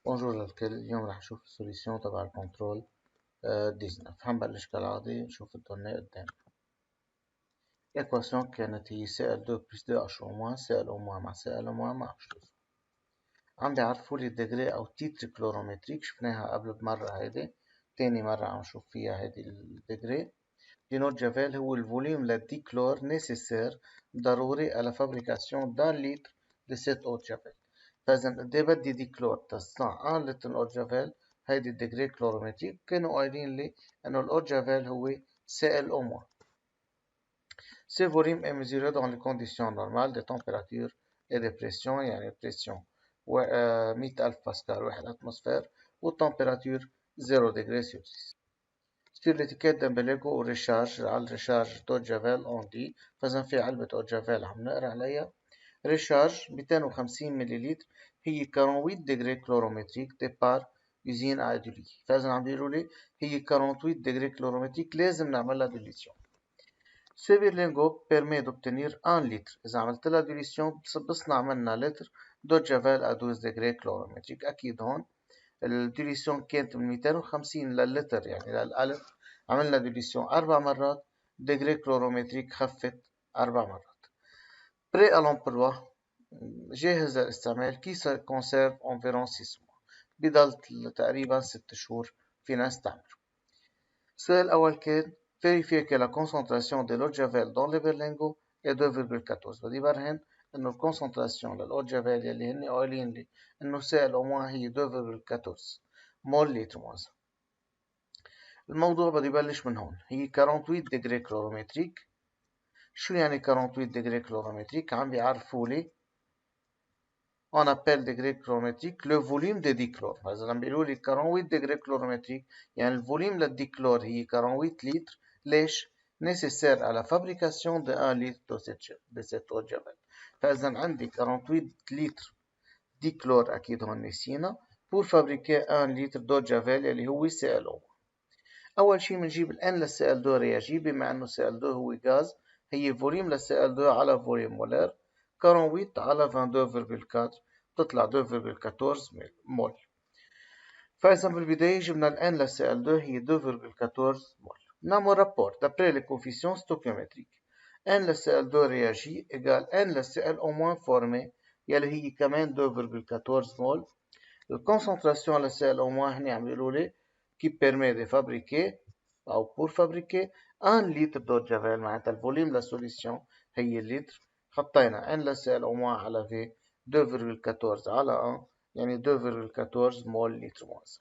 بونجور للكل. اليوم رح نشوف السوليسيون تبع الكنترول 19. حنبلش كالعادة نشوف الدوني قدامنا. الإكواسيون كانت هي CL2 plus 2H au moins CL au moins مع CL au moins مع H2. عم بيعرفوا لي الدجري أو تيتر كلورومتريك، شفناها قبل بمرة هيدي، تاني مرة عم نشوف فيها هيدي الدجري. دينوت جافيل هو الفوليوم للديكلور نيسيسير ضروري على فابريكاسيون دان لتر دي سيت أو جافيل. فإذا قد إيه بدي ديكلور تصنع 1 لتر أو جافيل، هيدي الدجري كلورومتريك. كانوا قايلين لي إنه الأو جافيل هو CL au moins. Ce volume est mesuré dans les conditions normales de température et de pression، يعني pression 100,000 باسكال 1 atmosphère والtempérature 0 degré Celsius. Sur l'étiquette d'embelego والريشارج، على الريشارج دو جافيل اون دي، فإذا في علبة أو جافيل عم نقرا عليها ريشارج 250 مليلتر، هي 48 دجري كلورومتريك دي بار يوزين ايدولي. فإذا عم بيقولوا لي هي 48 دجري كلورومتريك، لازم نعمل لها ديليسيون. Ce berlingot permet d'obtenir 1 litre. إذا عملت لها ديليسيون بصنع منها لتر دو جافيل à 12 دجري كلورومتريك. أكيد هون الديليسيون كانت من 250 للتر، يعني للألف عملنا ديليسيون 4 مرات، دجري كلورومتريك خفت 4 مرات. Prêt à l'emploi، جاهز للاستعمال، كي conserve environ 6 mois، بضل تقريبا 6 شهور فينا نستعمله. السؤال الأول كان vérifier que la concentration de l'eau de javel dans le berlingot est 2,14. بدي برهن إنه الكونسنتراسيون للأو جافيل يلي هن قايلين لي إنه سائل أو موان هي 2,14 مول لتر موازا. الموضوع بدي بلش من هون، هي 48 دجري كلورومتريك. شو يعني 48 دجري كلورومتريك؟ عم بيعرفوا لي on appelle degré chlorométrique le volume de dichlore. فإذا عم بيقولوا لي 48 degré chlorométrique يعني الفوليوم للديكلور هي 48 لتر. ليش؟ nécessaire à la fabrication de 1 litre de cette eau de javel. فإذا عندي 48 لتر ديكلور، أكيد هون نسينا، pour fabriquer 1 litre d'eau de javel اللي هو ClO. أول شيء بنجيب ال N لل CL2 رياجي، بما إنه CL2 هو غاز، هي فوليوم لل CL2 على فوليوم مولر، 48 على 22.4 بتطلع 2.14 مول. فإذا بالبداية جبنا ال N لل CL2 هي 2.14 مول. نعمل رابور d'après les coefficients stoichiométriques. N لل CL2 رياجي égale N لل CL au moins formé يلي هي كمان 2.14 مول. الكونسنتراسيون لل CL au moins هني عم بيقولوا لي qui permet de fabriquer أو pour fabriquer 1 litre d'eau de javel، معناتها الفوليوم للسوليسيون هي اللتر. حطينا N لل CL au moins على V 2.14 على 1 يعني 2.14 مول لتر موازي.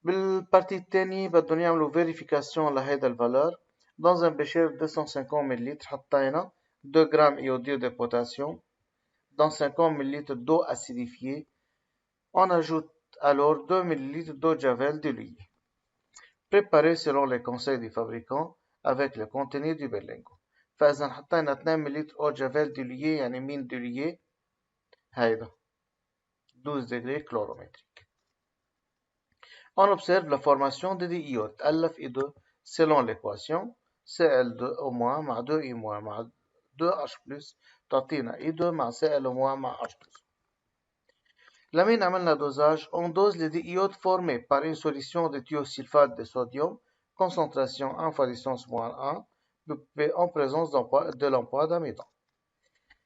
بالبارتي الثانية بدهم يعملوا فيريفيكاسيون لهيدا الفالور. dans un bécher 250 مل حطينا 2 grammes iodure de potassium dans 50 ml d'eau acidifiée. On ajoute alors 2 ml d'eau de javel diluée, préparée selon les conseils du fabricant avec le contenu du berlingot. فإذا حطينا 2 مل eau de javel diluée، يعني مين diluée؟ هيدا 12 degrés chlorométrique. On observe la formation de diodes ألف I2 selon l'équation Cl2 au moins مع 2I moins مع 2H+، تعطينا I2 مع Cl au moins مع H+. لمين عملنا dosage, on dose les diodes formés par une solution de thiosulfate de sodium, concentration 1 fois puissance moins 1, en présence de l'emploi d'amidon.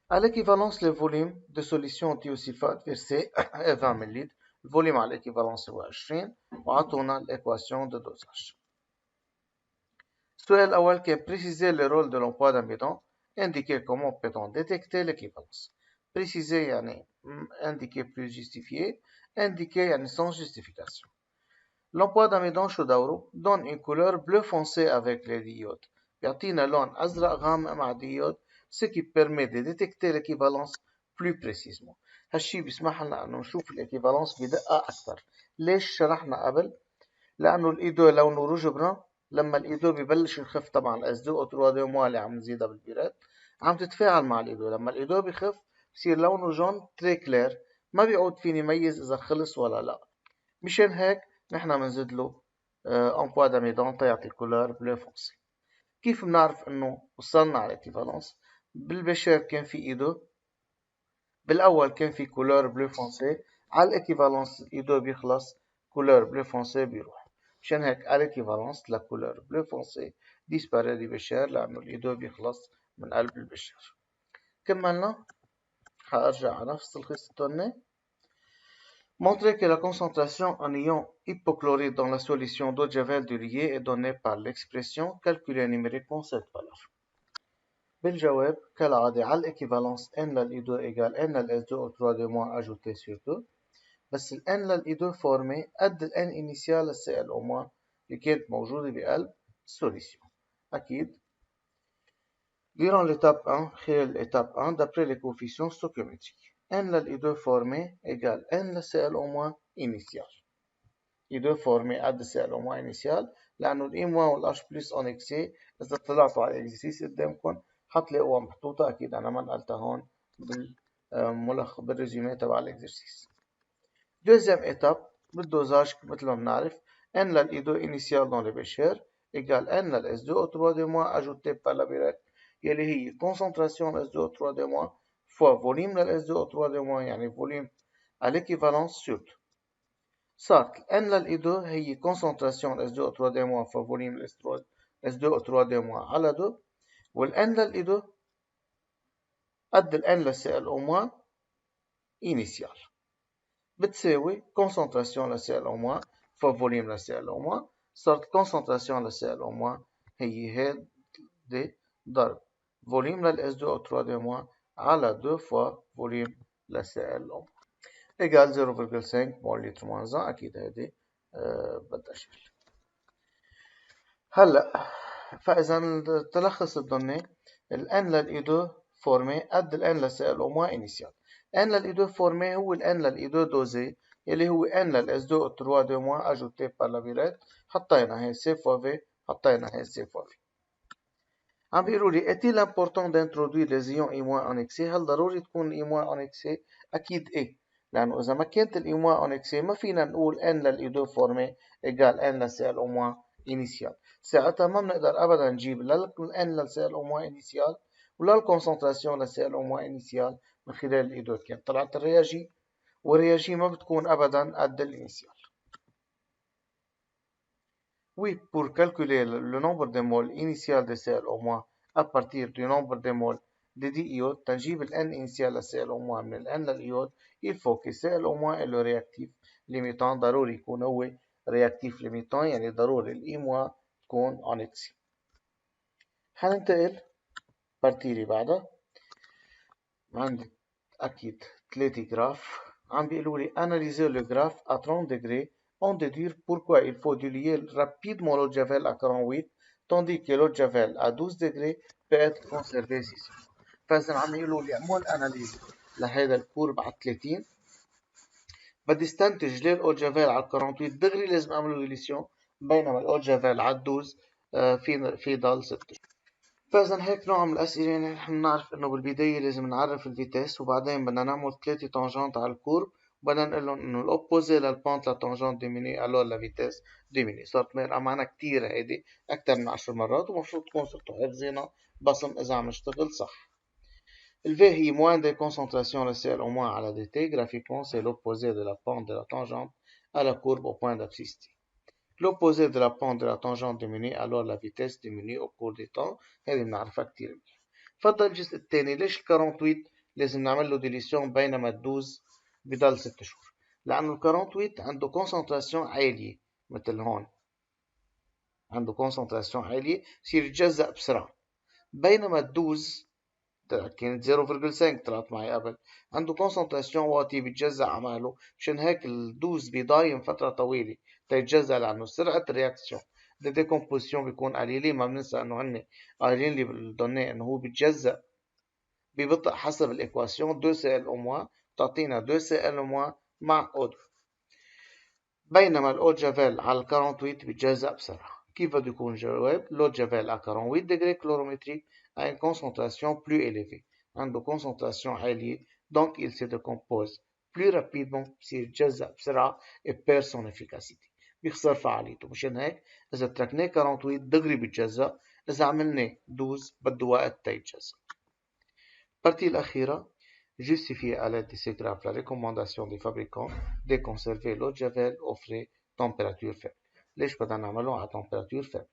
À l'équivalence, le volume de solution thiosulfate versé est 20 ml. Le volume à l'équivalence est 20. وعطونا l'équation de dosage. السؤال الأول كان préciser le rôle de l'emploi d'amidon, indiquer comment peut-on détecter l'équivalence. Préciser يعني indiquer plus justifié, indiquer يعني sans justification. L'emploi d'amidon شو دوره؟ donne une couleur bleu foncé avec les diodes. بيعطينا لون أزرق غامق مع ديود، ce qui permet de détecter l'équivalence plus précisément. هالشي بيسمح لنا أنه نشوف الإكيفالنس بدقة أكثر. ليش شرحنا قبل؟ لأنه الإيدو لونه روج بران، لما الإيدو ببلش يخف طبعا الأسدو أو موا اللي عم نزيدها بالبيرات عم تتفاعل مع الإيدو. لما الإيدو بخف بصير لونه جون تري كلير، ما بيعود فيني ميز إذا خلص ولا لا. مشان هيك نحن بنزيد له أمبوا داميدون تيعطي كولور بلو فونسي. كيف بنعرف إنه وصلنا على الإكيفالنس؟ بالبشر كان في إيدو بالأول كان في كولور بلو فونسي، على الإكيفالونس إيدو بيخلص كولور بلو فونسي بيروح. مشان هيك الإكيفالونس لكولور بلو فونسي ديسباري دي بشير لأنه الإيدو بيخلص من قلب البشير. كملنا. هرجع على نفس القصة التانية. Montrer que la concentration en ion hypochlorite dans la solution d'eau de javel du lié est donnée par l'expression calculée numériquement cette valeur. بالجواب كالعادة على الإكيفالونس N للإي2 إيجال N للS2 أو 3 دو موان أجوتي sur 2. بس ال N للإي2 فورمي قد ال N إنيسيال للCl أو موان اللي كانت موجودة بقلب السوليسيون. أكيد. Durant l'étape 1, خلال l'étape 1, d'après les coefficients stoichiométriques. N للإي2 فورمي إيجال N للCl أو موان إنيسيال. إي2 فورمي قد CL أو موان إنيسيال لأنه الإي موان والأش بلس أون إكسي إذا طلعتوا على الإكزيسيس قدامكم حتلاقوها محطوطة. أكيد أنا ما نقلتها هون بالريزومي تبع الإكزرسيس. دوزيام إيتاب بالدوزاج مثل ما بنعرف N للإي2 إنيسيال دون لي بيشير إيجال N للإس2 أو 3 دو موان أجوتي بار لا بيريت يلي هي كونسنتراسيون للإس2 أو 3 دو موان فوا فوليوم للإس2 أو 3 دو موان يعني فوليوم à l'équivalence sur 2. صارت N للإي2 هي concentration S2 أو 3 دي موان في فوليوم S2 أو 3 دي موان على 2 والN للإي2 قد ال N للCl أو موان إنيسيال بتساوي concentration للCl أو موان في فوليوم للCl أو موان. صارت concentration للCl أو موان هي هيدي ضرب فوليوم للS2 أو 3 دي موان على 2 فوا فوليوم للCl أو موان إيجال 0.5 مول لتر موان 1. أكيد هيدي بدها شيل. هلا فإذا تلخص الدنيا ال N للإي2 فورمي قد ال N للCl أو موان إنيسيال. N للإي2 فورمي هو ال N للإي2 دوزي يلي هو N للS2 أو 3 دو موان أجوتي بار لا بيريت. حطينا هي سي فوا في حطينا هي سي فوا في. عم بيقولوا لي est-il important d'introduire les ions I- en excès؟ هل ضروري تكون I- en excès؟ أكيد إيه. لأنه إذا ما كانت ال I- en excès ما فينا نقول N للإي2 فورمي إيجال N للCl أو موان إنيسيال. ساعتها ما بنقدر أبدا نجيب لا ال N للCl أو موان إنيسيال ولا الكونسنتراسيون للCl أو موان إنيسيال من خلال الإي2. كانت طلعت الرياجي والرياجي ما بتكون أبدا قد الإنيسيال. Oui, pour calculer le nombre de moles initial de Cl au moins à partir du nombre de moles de diiodes, تنجيب ال N initial de Cl au moins من ال N للإيود, il faut que Cl au moins est le réactif limitant. ضروري يكون هو réactif limitant يعني ضروري ال I moins تكون en excès. حننتقل بارتي اللي بعدها. عندي أكيد 3 جراف. عم بيقولوا لي analyser le graphe à 30 degrés. On déduire pourquoi il faut diluer rapidement l'eau de javel à 48 tandis que l'eau de javel à 12 degrés peut être conservée ici. فإذا عم يقولوا لي اعمل اناليز لهذا الكورب على 30 بدي استنتج ليه الاو جافيل على 48 دغري لازم اعمل ديليسيون بينما الاو جافيل على 12 في ضل 6. فإذا هيك نوع من الأسئلة يعني نحن نعرف إنه بالبداية لازم نعرف الفيتاس وبعدين بدنا نعمل 3 طانجنت على الكورب وبدنا نقول لهم إنه الأوبوزي للبونت للطانجنت ديميني ألور لفيتاس ديميني. صارت مرقة معنا كتير هيدي أكتر من 10 مرات ومفروض تكون صرتوا حافظينها بصم إذا عم نشتغل صح. Le V هي moins de concentration de Cl au moins à la dt. Graphiquement, c'est l'opposé de la pente de la tangente à la courbe au point d'abscisse t. L'opposé de la pente de la tangente diminue alors la vitesse diminue au cours du temps. هذه بنعرفها كتير منيح. فضل الجزء الثاني. ليش ال 48 لازم نعمل له ديليسيون بينما ال 12 بضل 6 شهور؟ لأنه ال 48 عنده كونسنتراسيون عالية مثل هون. عنده كونسنتراسيون عالية بصير يتجزأ بسرعة. بينما ال 12 كانت 0.5 طلعت معي قبل عنده كونسنتراسيون واطي بيتجزأ عماله. مشان هيك الدوز بيضايم فترة طويلة تيتجزأ لأنه سرعة الرياكسيون دي ديكومبوزيشن بيكون قليلة. ما بننسى إنه هن قايلين لي بالدوني إنه هو بيتجزأ ببطء حسب الإكواسيون 2 Cl au moins بتعطينا 2 Cl au moins مع أودو. بينما الأو جافيل على 48 بيتجزأ بسرعة. كيف بده يكون جواب؟ l'eau de javel à 48 degrés colorimétriques a une concentration plus élevée. عنده concentration عالية donc il se décompose plus rapidement بصير يتجزأ بسرعة et perd son efficacité. بيخسر فعاليته. مشان هيك إذا تركناه 48 دغري بيتجزأ. إذا عملناه 12 بده وقت تيتجزأ. البارتي الأخيرة justifier à l'aide de ces graphes la recommandation des fabricants de conserver l'eau de javel au frais température faible. ليش بدنا نعمله على température faible؟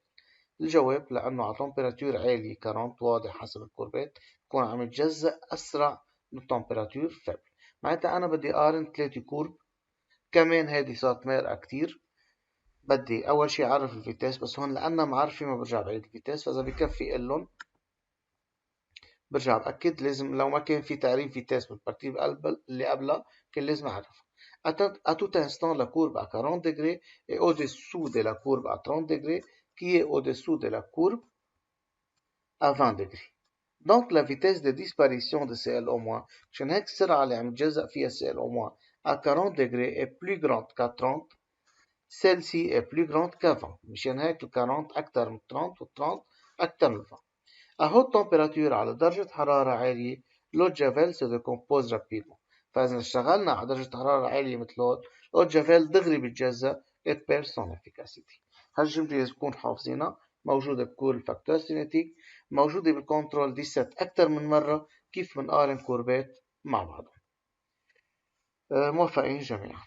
الجواب لأنه على température عالية كرنت واضح حسب الكوربات بكون عم يتجزأ أسرع من température faible. معناتها أنا بدي أقارن 3 كورب، كمان هيدي صارت مارقة كتير. بدي أول شي أعرف الفيتاس، بس هون لأنها معرفة ما برجع بعيد الفيتاس، فإذا بكفي قلن برجع بأكد. لازم لو ما كان في تعريف فيتاس بالترتيب اللي قبلها كان لازم أعرفها. À tout instant, la courbe à 40 degrés est au-dessous de la courbe à 30 degrés qui est au-dessous de la courbe à 20 degrés. Donc la vitesse de disparition de ClO-، مشان هيك السرعة اللي عم يتجزأ فيها ClO- à 40 degrés est plus grande qu'à 30. Celle-ci est plus grande qu'à 20. مشان هيك ال 40 أكثر من 30 وال 30 أكثر من 20. À haute température، على درجة حرارة عالية، l'eau de javel se décompose rapidement. فإذا اشتغلنا على درجة حرارة عالية مثل هون، l'eau de javel دغري بتجزأ et perd son efficacité. هالجملة لازم نكون حافظينها، موجودة بكل الفاكتور سينيتيك، موجودة بالكنترول دي ست أكثر من مرة كيف بنقارن كوربات مع بعضهم. موفقين جميعا.